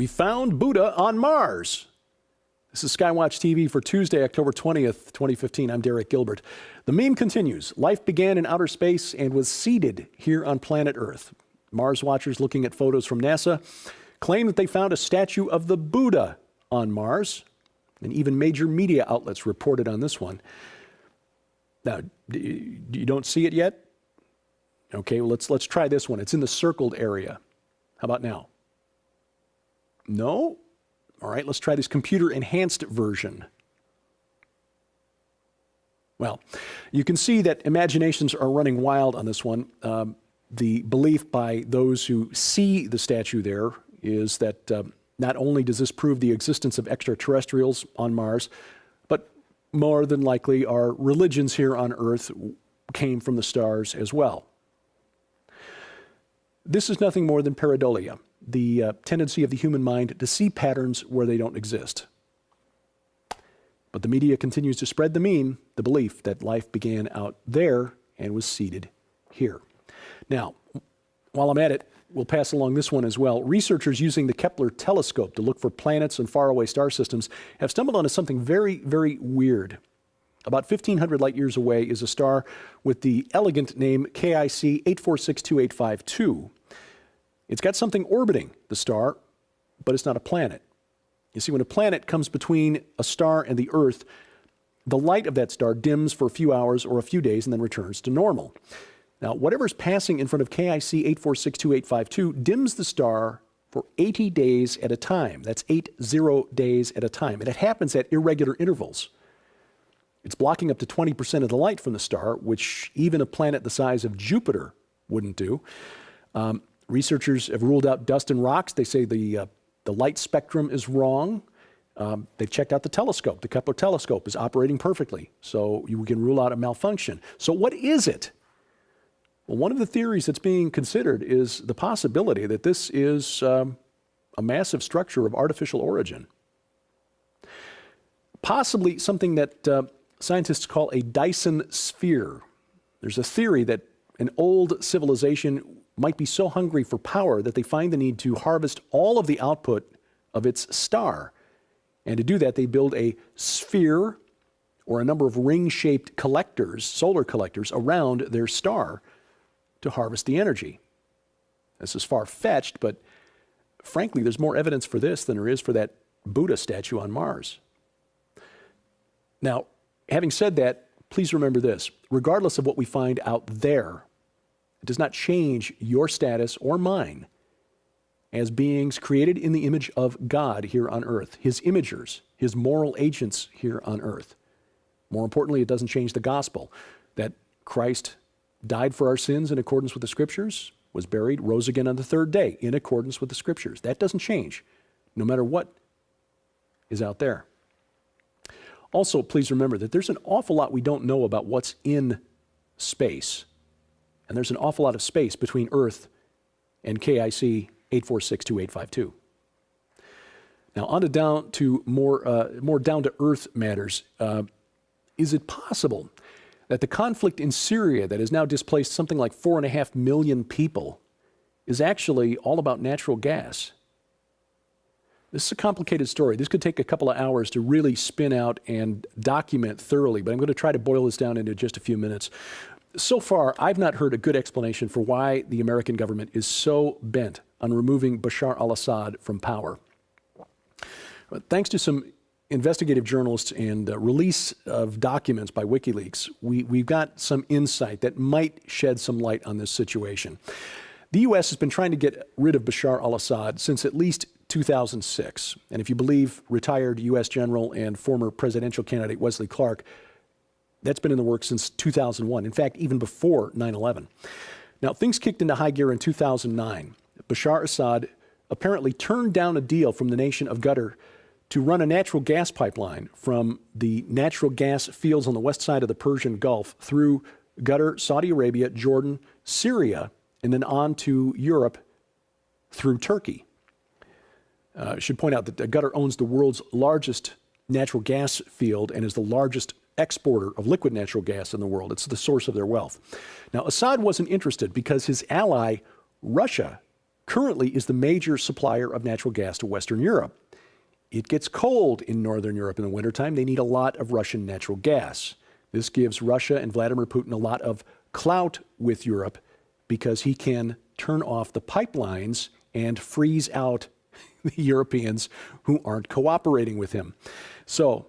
We found Buddha on Mars. This is SkyWatchTV for Tuesday, October 20th, 2015. I'm Derek Gilbert. The meme continues. Life began in outer space and was seeded here on planet Earth. Mars watchers looking at photos from NASA claim that they found a statue of the Buddha on Mars, and even major media outlets reported on this one. Now, you don't see it yet? Okay, well, let's try this one. It's in the circled area. How about now? No? All right, let's try this computer-enhanced version. Well, you can see that imaginations are running wild on this one. The belief by those who see the statue there is that not only does this prove the existence of extraterrestrials on Mars, but more than likely our religions here on Earth came from the stars as well. This is nothing more than pareidolia, the tendency of the human mind to see patterns where they don't exist. But the media continues to spread the meme, the belief that life began out there and was seeded here. Now, while I'm at it, we'll pass along this one as well. Researchers using the Kepler telescope to look for planets and faraway star systems have stumbled onto something very, very weird. About 1,500 light years away is a star with the elegant name KIC 8462852. It's got something orbiting the star, but it's not a planet. You see, when a planet comes between a star and the Earth, the light of that star dims for a few hours or a few days and then returns to normal. Now, whatever's passing in front of KIC 8462852 dims the star for 80 days at a time. That's 80 days at a time, and it happens at irregular intervals. It's blocking up to 20% of the light from the star, which even a planet the size of Jupiter wouldn't do. Researchers have ruled out dust and rocks. They say the light spectrum is wrong. They've checked out the telescope. The Kepler telescope is operating perfectly, so you can rule out a malfunction. So what is it? Well, one of the theories that's being considered is the possibility that this is a massive structure of artificial origin. Possibly something that scientists call a Dyson sphere. There's a theory that an old civilization might be so hungry for power that they find the need to harvest all of the output of its star. And to do that, they build a sphere or a number of ring-shaped collectors, solar collectors, around their star to harvest the energy. This is far-fetched, but frankly, there's more evidence for this than there is for that Buddha statue on Mars. Now, having said that, please remember this. Regardless of what we find out there, it does not change your status or mine as beings created in the image of God here on earth, his imagers, his moral agents here on earth. More importantly, it doesn't change the gospel that Christ died for our sins in accordance with the Scriptures, was buried, rose again on the third day in accordance with the Scriptures. That doesn't change, no matter what is out there. Also, please remember that there's an awful lot we don't know about what's in space. And there's an awful lot of space between Earth and KIC 8462852. Now, on to down to more down-to-earth matters. Is it possible that the conflict in Syria that has now displaced something like 4.5 million people is actually all about natural gas? This is a complicated story. This could take a couple of hours to really spin out and document thoroughly, but I'm going to try to boil this down into just a few minutes. So far, I've not heard a good explanation for why the American government is so bent on removing Bashar al-Assad from power. But thanks to some investigative journalists and release of documents by WikiLeaks, we've got some insight that might shed some light on this situation. The U.S. has been trying to get rid of Bashar al-Assad since at least 2006. And if you believe retired U.S. General and former presidential candidate Wesley Clark, that's been in the works since 2001. In fact, even before 9/11. Now, things kicked into high gear in 2009. Bashar Assad apparently turned down a deal from the nation of Qatar to run a natural gas pipeline from the natural gas fields on the west side of the Persian Gulf through Qatar, Saudi Arabia, Jordan, Syria, and then on to Europe through Turkey. I should point out that Qatar owns the world's largest natural gas field and is the largest exporter of liquid natural gas in the world. It's the source of their wealth. Now, Assad wasn't interested because his ally, Russia, currently is the major supplier of natural gas to Western Europe. It gets cold in Northern Europe in the wintertime. They need a lot of Russian natural gas. This gives Russia and Vladimir Putin a lot of clout with Europe because he can turn off the pipelines and freeze out the Europeans who aren't cooperating with him. So,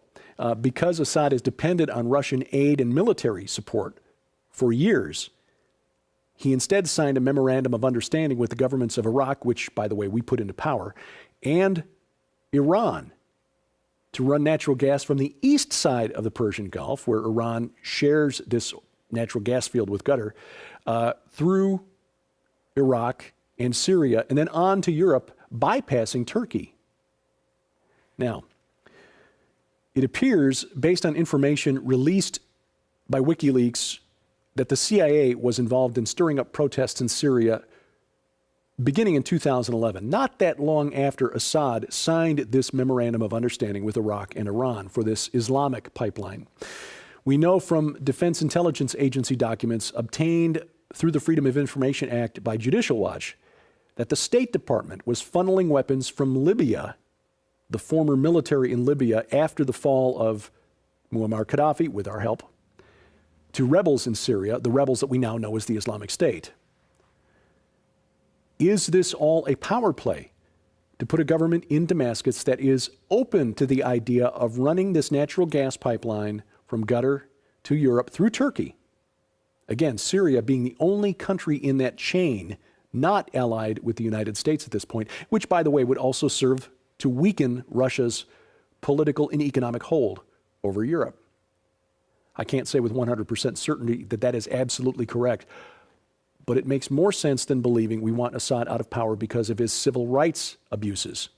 because Assad is dependent on Russian aid and military support for years, he instead signed a memorandum of understanding with the governments of Iraq, which, by the way, we put into power, and Iran to run natural gas from the east side of the Persian Gulf, where Iran shares this natural gas field with Qatar, through Iraq and Syria, and then on to Europe, bypassing Turkey. Now, it appears, based on information released by WikiLeaks, that the CIA was involved in stirring up protests in Syria beginning in 2011, not that long after Assad signed this memorandum of understanding with Iraq and Iran for this Islamic pipeline. We know from Defense Intelligence Agency documents obtained through the Freedom of Information Act by Judicial Watch that the State Department was funneling weapons from Libya, the former military in Libya after the fall of Muammar Gaddafi, with our help, to rebels in Syria, the rebels that we now know as the Islamic State. Is this all a power play to put a government in Damascus that is open to the idea of running this natural gas pipeline from Qatar to Europe through Turkey? Again, Syria being the only country in that chain not allied with the United States at this point, which, by the way, would also serve to weaken Russia's political and economic hold over Europe. I can't say with 100% certainty that that is absolutely correct, but it makes more sense than believing we want Assad out of power because of his civil rights abuses.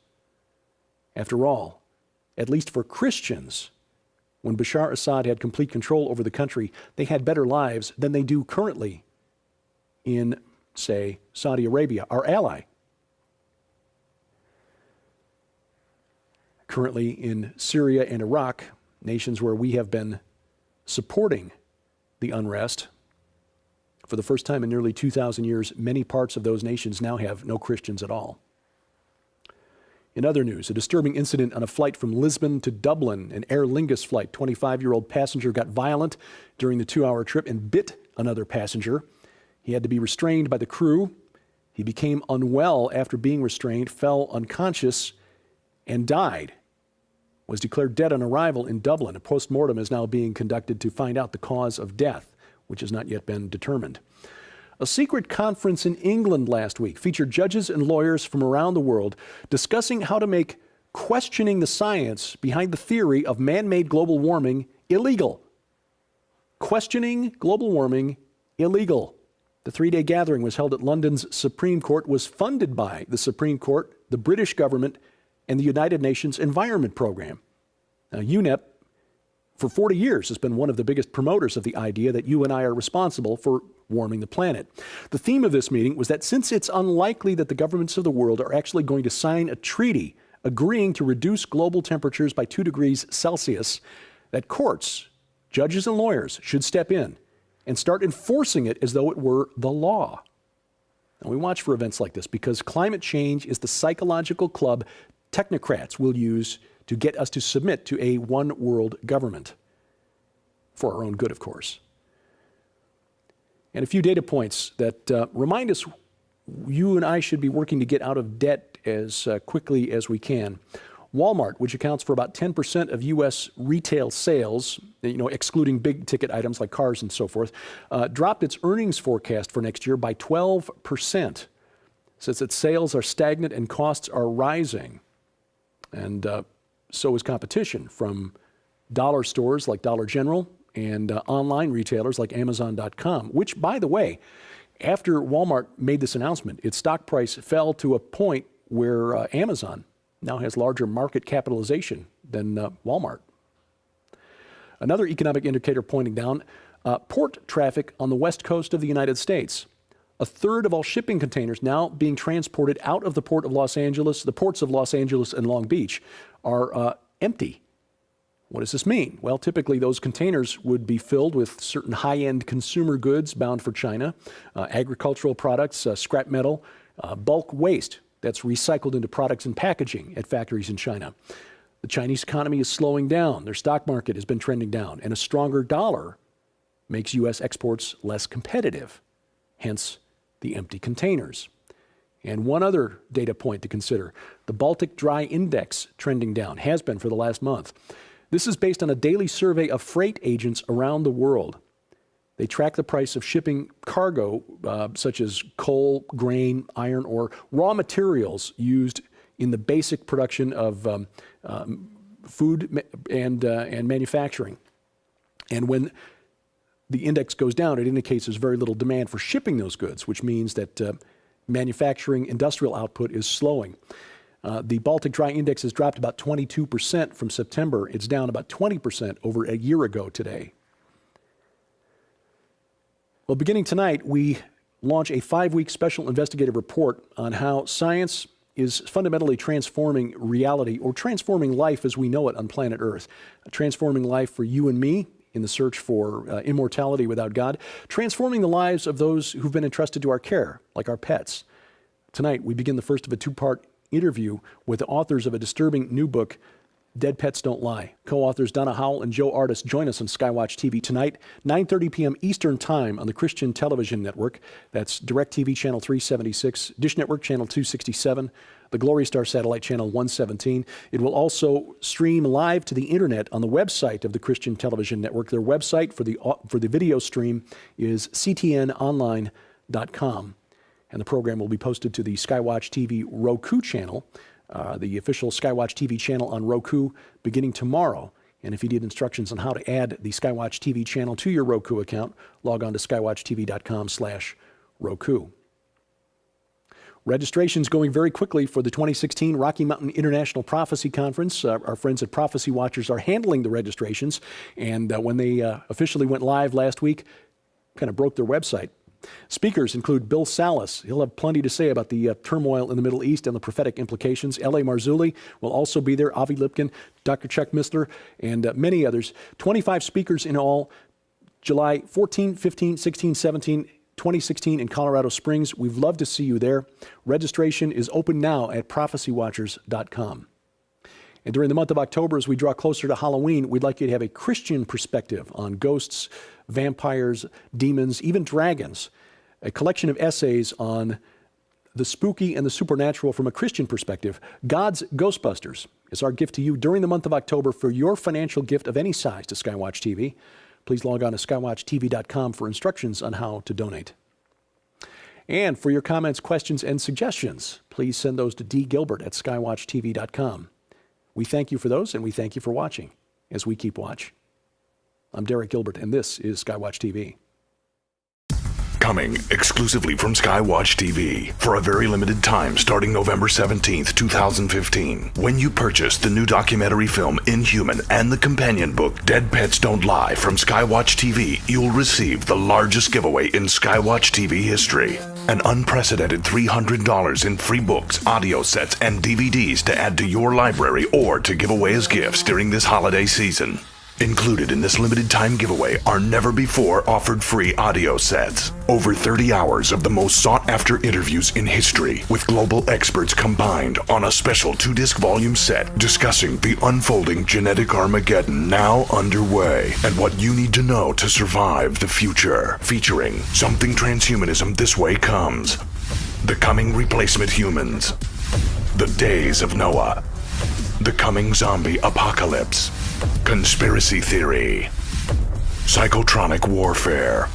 After all, at least for Christians, when Bashar Assad had complete control over the country, they had better lives than they do currently in, say, Saudi Arabia, our ally. Currently in Syria and Iraq, nations where we have been supporting the unrest, for the first time in nearly 2,000 years, many parts of those nations now have no Christians at all. In other news, a disturbing incident on a flight from Lisbon to Dublin, an Aer Lingus flight. 25-year-old passenger got violent during the 2-hour trip and bit another passenger. He had to be restrained by the crew. He became unwell after being restrained, fell unconscious, and died. Was declared dead on arrival in Dublin. A post-mortem is now being conducted to find out the cause of death, which has not yet been determined. A secret conference in England last week featured judges and lawyers from around the world discussing how to make questioning the science behind the theory of man-made global warming illegal. Questioning global warming illegal. The 3-day gathering was held at London's Supreme Court, was funded by the Supreme Court, the British government, and the United Nations Environment Program. Now, UNEP, for 40 years, has been one of the biggest promoters of the idea that you and I are responsible for warming the planet. The theme of this meeting was that since it's unlikely that the governments of the world are actually going to sign a treaty agreeing to reduce global temperatures by 2 degrees Celsius, that courts, judges and lawyers should step in and start enforcing it as though it were the law. And we watch for events like this because climate change is the psychological club technocrats will use to get us to submit to a one-world government, for our own good, of course. And a few data points that remind us you and I should be working to get out of debt as quickly as we can. Walmart, which accounts for about 10% of U.S. retail sales, excluding big-ticket items like cars and so forth, dropped its earnings forecast for next year by 12%. Says that sales are stagnant and costs are rising. And so is competition from dollar stores like Dollar General and online retailers like Amazon.com, which, by the way, after Walmart made this announcement, its stock price fell to a point where Amazon now has larger market capitalization than Walmart. Another economic indicator pointing down, port traffic on the west coast of the United States. A third of all shipping containers now being transported out of the port of Los Angeles, the ports of Los Angeles and Long Beach, are empty. What does this mean? Well, typically those containers would be filled with certain high-end consumer goods bound for China, agricultural products, scrap metal, bulk waste that's recycled into products and packaging at factories in China. The Chinese economy is slowing down. Their stock market has been trending down, and a stronger dollar makes U.S. exports less competitive, hence the empty containers. And one other data point to consider, the Baltic Dry Index trending down, has been for the last month. This is based on a daily survey of freight agents around the world. They track the price of shipping cargo, such as coal, grain, iron, or raw materials used in the basic production of food and manufacturing. And when the index goes down, it indicates there's very little demand for shipping those goods, which means that manufacturing industrial output is slowing. The Baltic Dry Index has dropped about 22% from September. It's down about 20% over a year ago today. Well, beginning tonight, we launch a 5-week special investigative report on how science is fundamentally transforming reality, or transforming life as we know it on planet Earth. Transforming life for you and me in the search for immortality without God. Transforming the lives of those who've been entrusted to our care, like our pets. Tonight, we begin the first of a 2-part interview with the authors of a disturbing new book, Dead Pets Don't Lie. Co-authors Donna Howell and Joe Artis join us on SkyWatch TV tonight, 9:30 p.m. Eastern Time on the Christian Television Network. That's DirecTV Channel 376, Dish Network Channel 267, the Glory Star Satellite Channel 117. It will also stream live to the internet on the website of the Christian Television Network. Their website for the video stream is ctnonline.com. And the program will be posted to the SkyWatch TV Roku channel, the official SkyWatch TV channel on Roku, beginning tomorrow. And if you need instructions on how to add the SkyWatch TV channel to your Roku account, log on to skywatchtv.com/Roku. Registration's going very quickly for the 2016 Rocky Mountain International Prophecy Conference. Our friends at Prophecy Watchers are handling the registrations, and when they officially went live last week, kind of broke their website. Speakers include Bill Salas. He'll have plenty to say about the turmoil in the Middle East and the prophetic implications. L.A. Marzulli will also be there, Avi Lipkin, Dr. Chuck Missler, and many others. 25 speakers in all, July 14, 15, 16, 17, 2016 in Colorado Springs. We'd love to see you there. Registration is open now at prophecywatchers.com. And during the month of October, as we draw closer to Halloween, we'd like you to have a Christian perspective on ghosts, vampires, demons, even dragons. A collection of essays on the spooky and the supernatural from a Christian perspective. God's Ghostbusters is our gift to you during the month of October for your financial gift of any size to SkyWatch TV. Please log on to skywatchtv.com for instructions on how to donate. And for your comments, questions, and suggestions, please send those to dgilbert@skywatchtv.com. We thank you for those, and we thank you for watching as we keep watch. I'm Derek Gilbert, and this is SkyWatch TV. Coming exclusively from SkyWatch TV for a very limited time starting November 17th, 2015. When you purchase the new documentary film Inhuman and the companion book Dead Pets Don't Lie from SkyWatch TV, you'll receive the largest giveaway in SkyWatch TV history. An unprecedented $300 in free books, audio sets, and DVDs to add to your library or to give away as gifts during this holiday season. Included in this limited time giveaway are never before offered free audio sets. Over 30 hours of the most sought after interviews in history with global experts combined on a special 2-disc volume set discussing the unfolding genetic Armageddon now underway and what you need to know to survive the future. Featuring Something Transhumanism This Way Comes, The Coming Replacement Humans, The Days of Noah, The Coming Zombie Apocalypse, Conspiracy Theory, Psychotronic Warfare.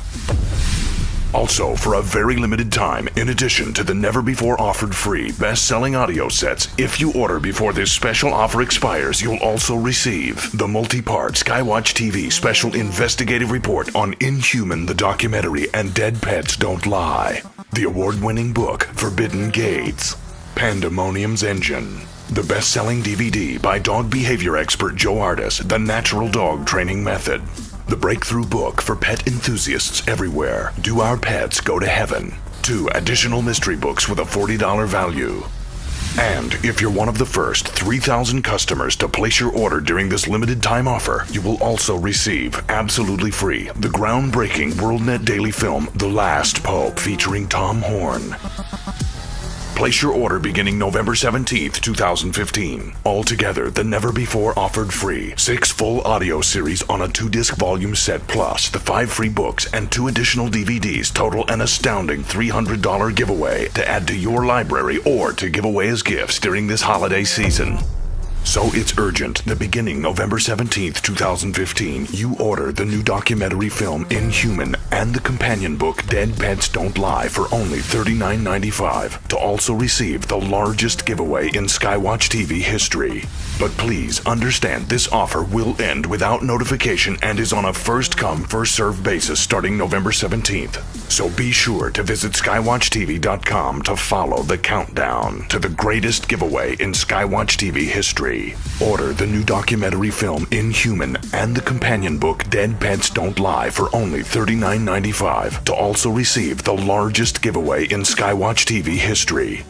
Also, for a very limited time, in addition to the never-before offered free best-selling audio sets, if you order before this special offer expires, you'll also receive the multi-part SkyWatch TV special investigative report on Inhuman the documentary and Dead Pets Don't Lie, the award-winning book Forbidden Gates, Pandemonium's Engine, the best-selling DVD by dog behavior expert Joe Artis, The Natural Dog Training Method. The breakthrough book for pet enthusiasts everywhere, Do Our Pets Go to Heaven? 2 additional mystery books with a $40 value. And if you're one of the first 3,000 customers to place your order during this limited time offer, you will also receive, absolutely free, the groundbreaking WorldNet daily film, The Last Pope, featuring Tom Horn. Place your order beginning November 17th, 2015. Altogether, the never-before offered free 6 full audio series on a 2-disc volume set plus the 5 free books and 2 additional DVDs total an astounding $300 giveaway to add to your library or to give away as gifts during this holiday season. So it's urgent that beginning November 17th, 2015, you order the new documentary film Inhuman and the companion book Dead Pets Don't Lie for only $39.95 to also receive the largest giveaway in SkyWatch TV history. But please understand this offer will end without notification and is on a first-come, first-served basis starting November 17th. So be sure to visit SkyWatchTV.com to follow the countdown to the greatest giveaway in SkyWatch TV history. Order the new documentary film Inhuman and the companion book Dead Pets Don't Lie for only $39.95 to also receive the largest giveaway in SkyWatch TV history.